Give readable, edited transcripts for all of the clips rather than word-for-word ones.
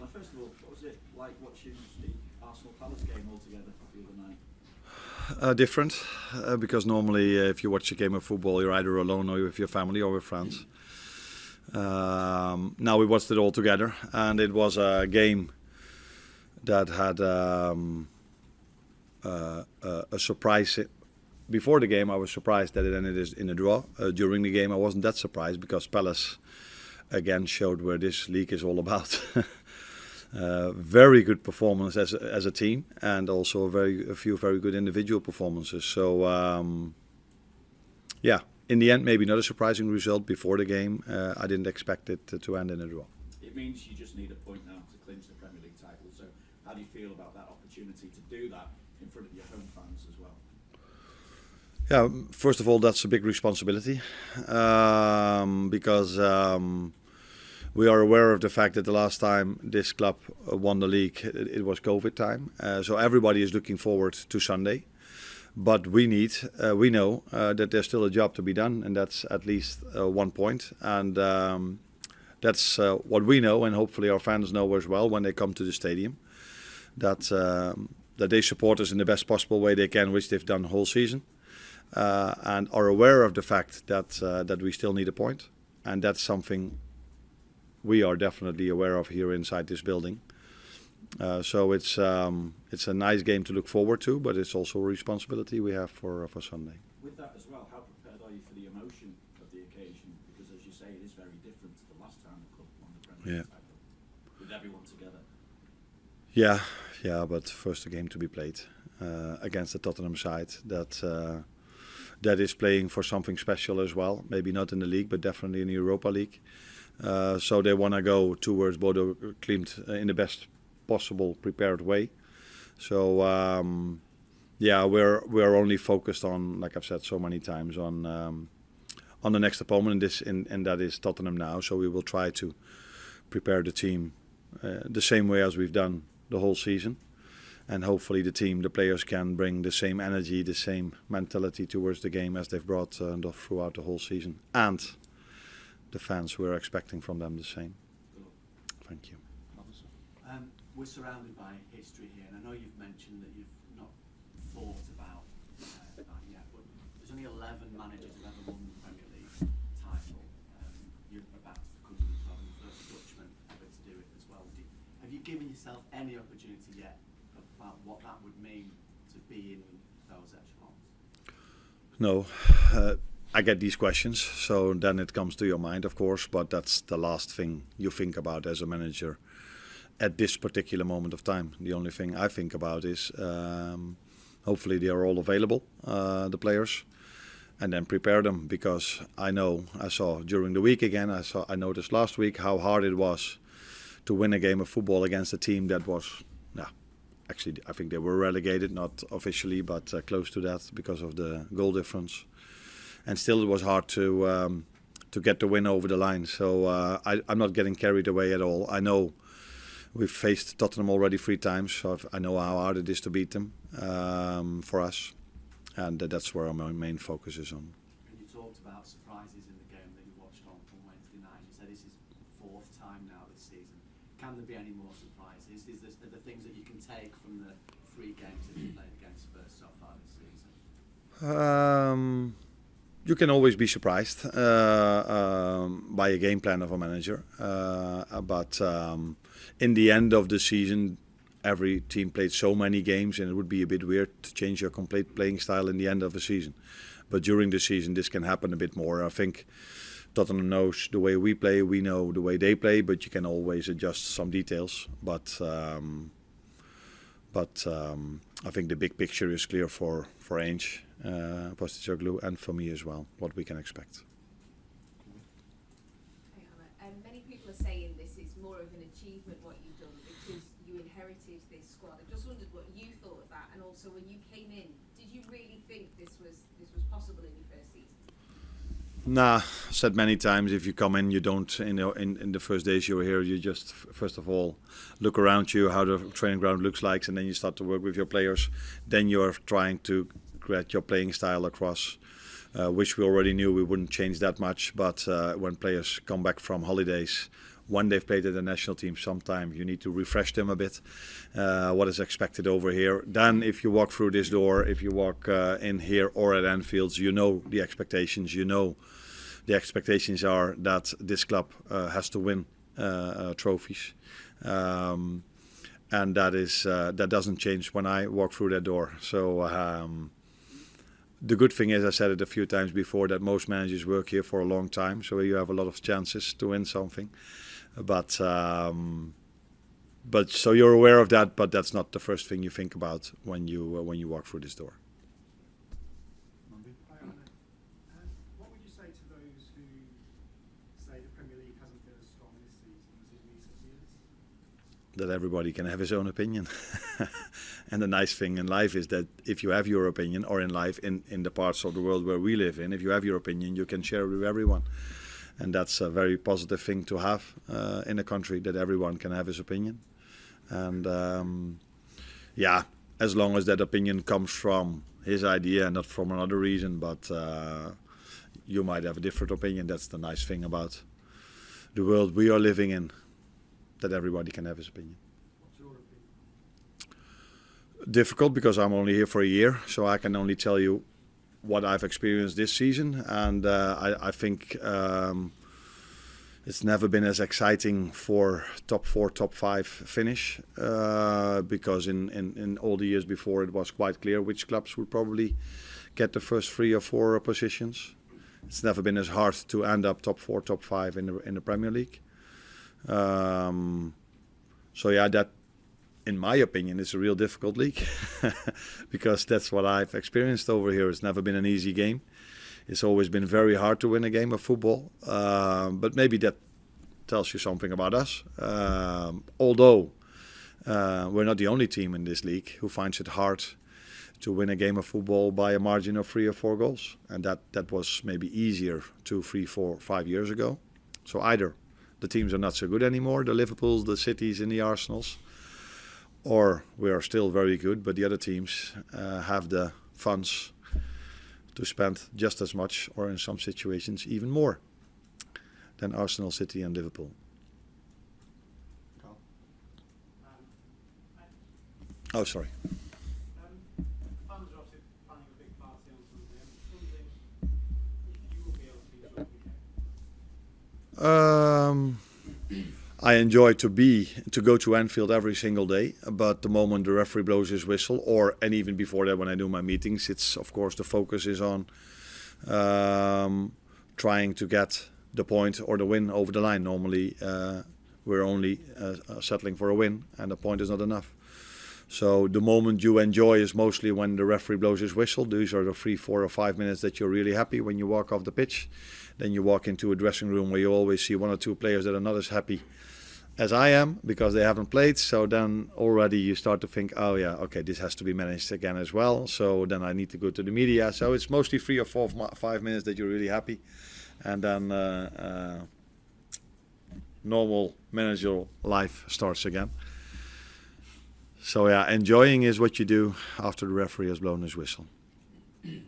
Arne, first of all, what was it like watching the Arsenal Palace game all together the other night? Different, because normally if you watch a game of football, you're either alone or with your family or with friends. Now we watched it all together, and it was a game that had a surprise. Before the game, I was surprised that it ended in a draw. During the game, I wasn't that surprised because Palace again showed where this league is all about. Very good performance as a team, and also a few very good individual performances. So yeah, in the end, maybe not a surprising result before the game. I didn't expect it to end in a draw. It means you just need a point now to clinch the Premier League title. So how do you feel about that opportunity to do that in front of your home fans as well? Yeah, first of all, that's a big responsibility because we are aware of the fact that the last time this club won the league, it was COVID time. So everybody is looking forward to Sunday. But we know that there's still a job to be done, and that's at least 1 point. And that's what we know, and hopefully our fans know as well when they come to the stadium, that they support us in the best possible way they can, which they've done the whole season. And are aware of the fact that we still need a point, and that's something we are definitely aware of here inside this building. So it's a nice game to look forward to, but it's also a responsibility we have for Sunday. With that as well, how prepared are you for the emotion of the occasion? Because as you say, it is very different to the last time the club won the Premier League title, with everyone together. Yeah, but first a game to be played against the Tottenham side that is playing for something special as well. Maybe not in the league, but definitely in the Europa League. So they want to go towards Bodo Glimt in the best possible prepared way. So we're only focused on, like I've said so many times, on the next opponent, and that is Tottenham now. So we will try to prepare the team the same way as we've done the whole season. And hopefully the players can bring the same energy, the same mentality towards the game as they've brought throughout the whole season. And the fans, we're expecting from them the same. Thank you. We're surrounded by history here, and I know you've mentioned that you've not thought about that yet, but there's only 11 managers who've ever won the Premier League title. You're about to come to the first Dutchman ever to do it as well. Have you given yourself any opportunity yet about what that would mean to be in those echelons? No. I get these questions, so then it comes to your mind, of course, but that's the last thing you think about as a manager at this particular moment of time. The only thing I think about is hopefully they are all available, the players, and then prepare them, because I saw during the week again, I noticed last week how hard it was to win a game of football against a team that was, actually I think they were relegated, not officially, but close to that because of the goal difference. And still it was hard to get the win over the line. So I'm not getting carried away at all. I know we've faced Tottenham already 3 times, so I know how hard it is to beat them for us. And that's where our main focus is on. And you talked about surprises in the game that you watched on Wednesday night. You said this is 4th time now this season. Can there be any more surprises? Are there things that you can take from the 3 games that you've played against Spurs so far this season? You can always be surprised by a game plan of a manager, but in the end of the season, every team played so many games, and it would be a bit weird to change your complete playing style in the end of a season. But during the season, this can happen a bit more. I think Tottenham knows the way we play, we know the way they play, but you can always adjust some details. But I think the big picture is clear for Ange, Postecoglou, and for me as well, what we can expect. Hey, Anna. Many people are saying this is more of an achievement what you've done because you inherited this squad. I just wondered what you thought of that, and also when you came in, did you really think this was possible in your first season? Nah, said many times, if you come in, you don't, in the first days you're here, you just, first of all, look around you, how the training ground looks like, and then you start to work with your players. Then you're trying to get your playing style across which we already knew we wouldn't change that much. But when players come back from holidays, when they've played at the national team, sometimes you need to refresh them a bit. What is expected over here. Then if you walk through this door, if you walk in here or at Anfield, you know the expectations. You know the expectations are that this club has to win trophies. And that doesn't change when I walk through that door. So the good thing is, I said it a few times before, that most managers work here for a long time, so you have a lot of chances to win something. But so you're aware of that, but that's not the first thing you think about when you walk through this door. Hi, Arne. What would you say to those who say the Premier League hasn't been as strong this season as in recent years? That everybody can have his own opinion. And the nice thing in life is that if you have your opinion, or in life, in the parts of the world where we live in, if you have your opinion, you can share it with everyone. And that's a very positive thing to have in a country, that everyone can have his opinion. And as long as that opinion comes from his idea and not from another reason, but you might have a different opinion. That's the nice thing about the world we are living in, that everybody can have his opinion. What's your opinion? Difficult, because I'm only here for a year, so I can only tell you what I've experienced this season, and I think it's never been as exciting for top 4, top 5 finish, because in all the years before it was quite clear which clubs would probably get the first 3 or 4 positions. It's never been as hard to end up top 4, top 5 in the Premier League. That, in my opinion, is a real difficult league, because that's what I've experienced over here. It's never been an easy game. It's always been very hard to win a game of football, but maybe that tells you something about us. Although we're not the only team in this league who finds it hard to win a game of football by a margin of 3 or 4 goals, and that was maybe easier 2, 3, 4, 5 years ago. So either the teams are not so good anymore, the Liverpools, the Cities and the Arsenals, or we are still very good, but the other teams have the funds to spend just as much, or in some situations even more, than Arsenal, City and Liverpool. Carl? Oh, sorry. Fans are obviously planning a big party on Sunday. I'm just wondering if you will be able to enjoy the weekend. I enjoy to go to Anfield every single day, but the moment the referee blows his whistle, and even before that when I do my meetings, it's of course the focus is on trying to get the point or the win over the line. Normally we're only settling for a win, and the point is not enough. So the moment you enjoy is mostly when the referee blows his whistle. These are the 3, 4 or 5 minutes that you're really happy when you walk off the pitch. Then you walk into a dressing room where you always see 1 or 2 players that are not as happy as I am because they haven't played. So then already you start to think, oh yeah, okay, this has to be managed again as well. So then I need to go to the media. So it's mostly 3 or 4, 5 minutes that you're really happy. And then normal managerial life starts again. So yeah, enjoying is what you do after the referee has blown his whistle. I would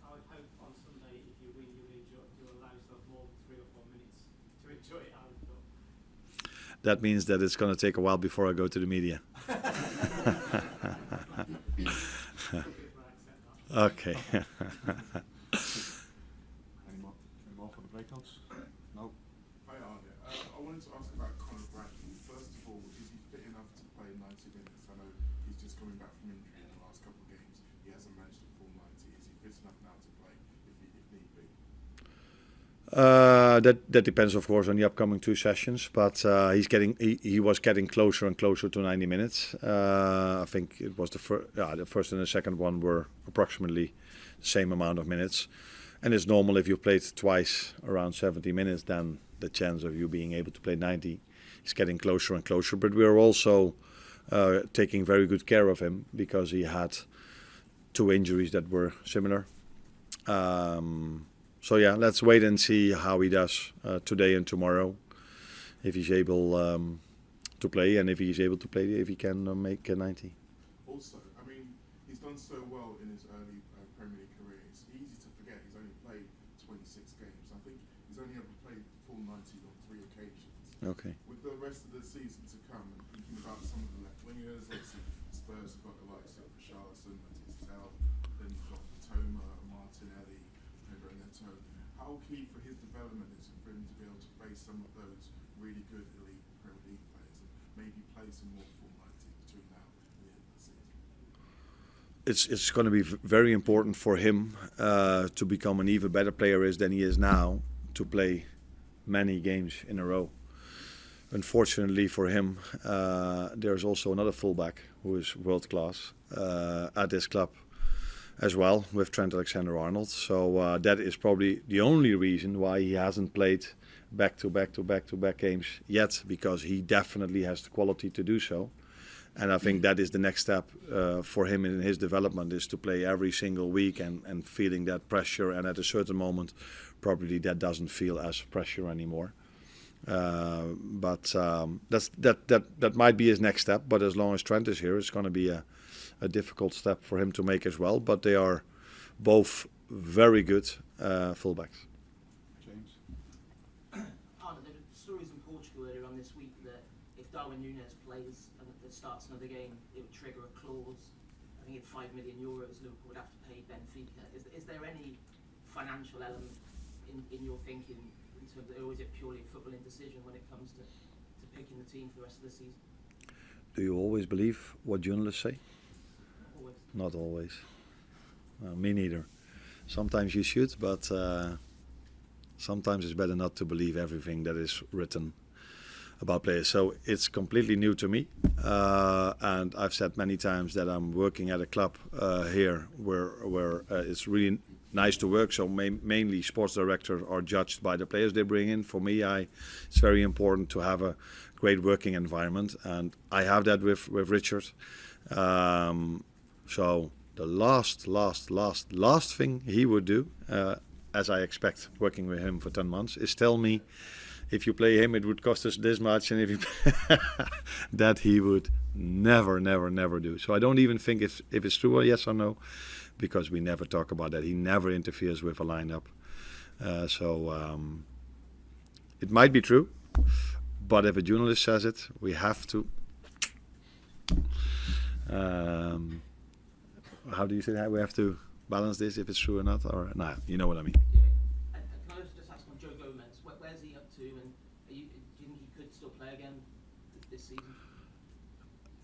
hope on Sunday, if you win, you'll allow yourself more than 3 or 4 minutes to enjoy it. I would thought. That means that it's going to take a while before I go to the media. Okay. Any more for the breakouts? No. Hi Arne, I wanted to ask about Conor Bradley. First of all, is he fit enough to play 90 minutes? I know he's just coming back from injury in the last couple of games. He hasn't managed the full 90. Is he fit enough now to play if need be? That depends, of course, on the upcoming 2 sessions. But he was getting closer and closer to 90 minutes. I think it was the first and the second one were approximately the same amount of minutes. And it's normal if you played twice around 70 minutes, then the chance of you being able to play 90 is getting closer and closer. But we are also taking very good care of him because he had 2 injuries that were similar. So yeah, let's wait and see how he does today and tomorrow, if he's able to play, and if he's able to play, if he can make 90. Also, I mean, he's done so well in his early Premier League career. It's easy to forget he's only Okay. With the rest of the season to come, and thinking about some of the left wingers, obviously Spurs have got the likes of Richarlison, Matthias Tell, then you've got Toma, Martinelli, Pedro Neto. How key for his development is it for him to be able to face some of those really good elite Premier League players and maybe play some more full 90 between now and the end of the season? It's going to be very important for him to become an even better player than he is now, to play many games in a row. Unfortunately for him, there's also another fullback who is world class at this club as well, with Trent Alexander-Arnold. So that is probably the only reason why he hasn't played back-to-back games yet, because he definitely has the quality to do so. And I think that is the next step for him in his development, is to play every single week and feeling that pressure. And at a certain moment, probably that doesn't feel as pressure anymore. But that might be his next step. But as long as Trent is here, it's going to be a difficult step for him to make as well. But they are both very good fullbacks. James? Arne, there were stories in Portugal earlier on this week that if Darwin Nunez plays and starts another game, it would trigger a clause. I think it's €5 million Liverpool would have to pay Benfica. Is there any financial element in your thinking in terms of, or is it purely a footballing decision when it comes to picking the team for the rest of the season? Do you always believe what journalists say? Always. Not always. Me neither. Sometimes you should, but sometimes it's better not to believe everything that is written about players. So it's completely new to me, and I've said many times that I'm working at a club here where it's really nice to work. So mainly sports directors are judged by the players they bring in. For me, it's very important to have a great working environment, and I have that with Richard. So the last thing he would do, as I expect working with him for 10 months, is tell me, if you play him, it would cost us this much, and if you that he would never do. So I don't even think if it's true or yes or no, because we never talk about that. He never interferes with a lineup. It might be true, but if a journalist says it, we have to. How do you say that? We have to balance this if it's true or not, or no? You know what I mean. Yeah. And can I just ask on Joe Gomez, where's he up to, and do you think he could still play again this season?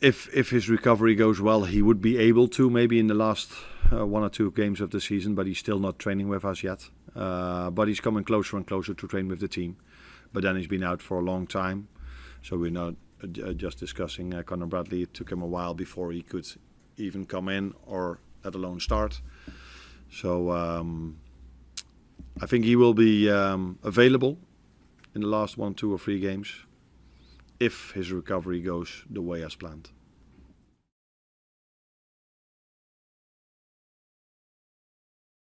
If his recovery goes well, he would be able to, maybe in the last 1 or 2 games of the season, but he's still not training with us yet. But he's coming closer and closer to train with the team. But then he's been out for a long time, so we're not just discussing Conor Bradley. It took him a while before he could even come in, or let alone start. So I think he will be available in the last 1, 2 or 3 games if his recovery goes the way as planned.